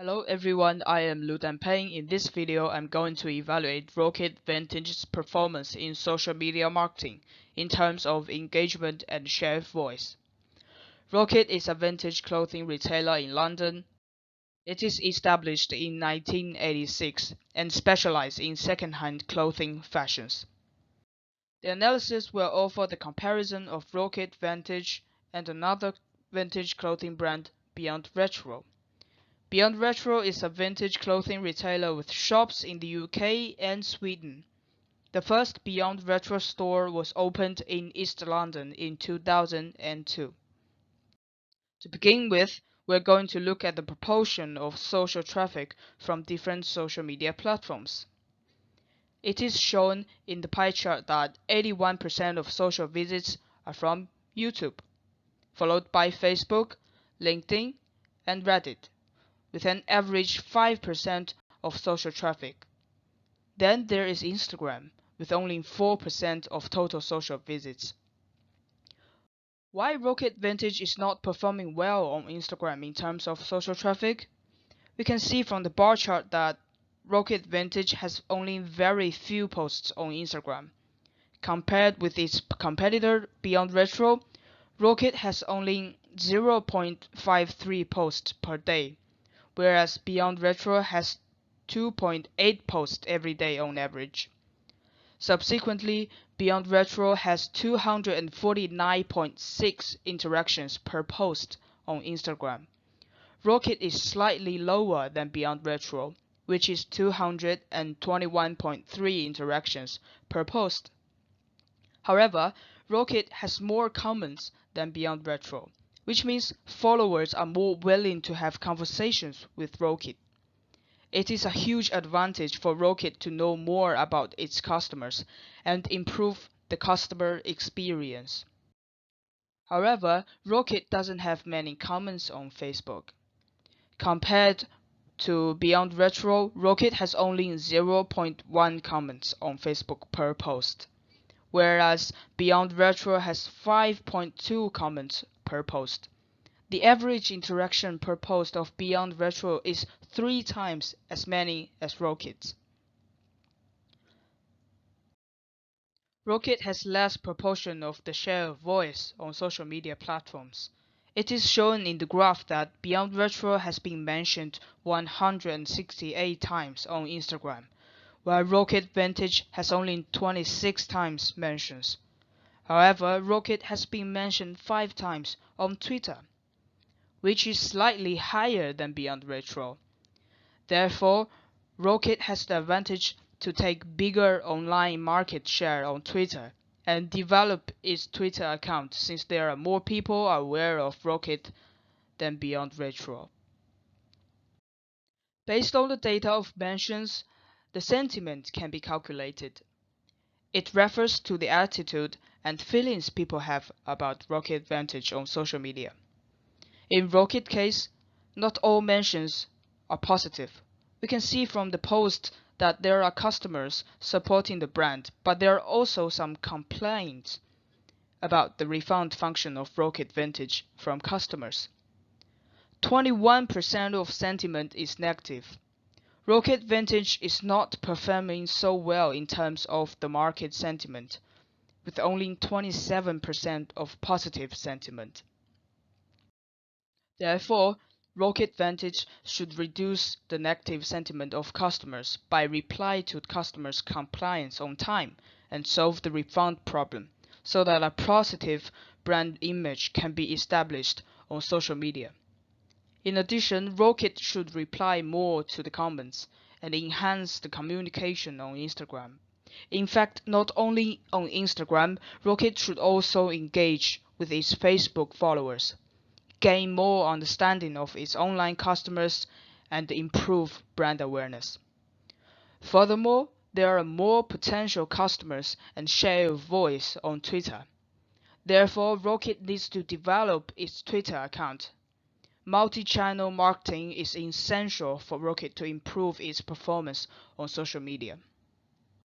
Hello everyone, I am Lu Danpeng. In this video, I'm going to evaluate Rokit Vantage's performance in social media marketing in terms of engagement and share of voice. Rokit is a vintage clothing retailer in London. It is established in 1986 and specializes in second-hand clothing fashions. The analysis will offer the comparison of Rokit Vantage and another vintage clothing brand, Beyond Retro. Beyond Retro is a vintage clothing retailer with shops in the UK and Sweden. The first Beyond Retro store was opened in East London in 2002. To begin with, we're going to look at the proportion of social traffic from different social media platforms. It is shown in the pie chart that 81% of social visits are from YouTube, followed by Facebook, LinkedIn, and Reddit, with an average 5% of social traffic. Then there is Instagram, with only 4% of total social visits. Why Rokit Vintage is not performing well on Instagram in terms of social traffic? We can see from the bar chart that Rokit Vintage has only very few posts on Instagram. Compared with its competitor Beyond Retro, Rokit has only 0.53 posts per day, whereas Beyond Retro has 2.8 posts every day on average. Subsequently, Beyond Retro has 249.6 interactions per post on Instagram. Rokit is slightly lower than Beyond Retro, which is 221.3 interactions per post. However, Rokit has more comments than Beyond Retro, which means followers are more willing to have conversations with Rokit. It is a huge advantage for Rokit to know more about its customers and improve the customer experience. However, Rokit doesn't have many comments on Facebook. Compared to Beyond Retro, Rokit has only 0.1 comments on Facebook per post, whereas Beyond Retro has 5.2 comments per post. The average interaction per post of Beyond Retro is 3 times as many as Rokit's. Rokit has less proportion of the share of voice on social media platforms. It is shown in the graph that Beyond Retro has been mentioned 168 times on Instagram, while Rokit Vintage has only 26 times mentions. However, Rokit has been mentioned 5 times on Twitter, which is slightly higher than Beyond Retro. Therefore, Rokit has the advantage to take bigger online market share on Twitter and develop its Twitter account since there are more people aware of Rokit than Beyond Retro. Based on the data of mentions, the sentiment can be calculated. It refers to the attitude and feelings people have about Rokit Vantage on social media. In Rokit case, not all mentions are positive. We can see from the post that there are customers supporting the brand, but there are also some complaints about the refund function of Rokit Vintage from customers. 21% of sentiment is negative. Rokit Vintage is not performing so well in terms of the market sentiment, with only 27% of positive sentiment. Therefore, Rokit Vantage should reduce the negative sentiment of customers by reply to customers' complaints on time and solve the refund problem, so that a positive brand image can be established on social media. In addition, Rokit should reply more to the comments and enhance the communication on Instagram. In fact, not only on Instagram, Rokit should also engage with its Facebook followers, gain more understanding of its online customers, and improve brand awareness. Furthermore, there are more potential customers and share of voice on Twitter. Therefore, Rokit needs to develop its Twitter account. Multi-channel marketing is essential for Rokit to improve its performance on social media.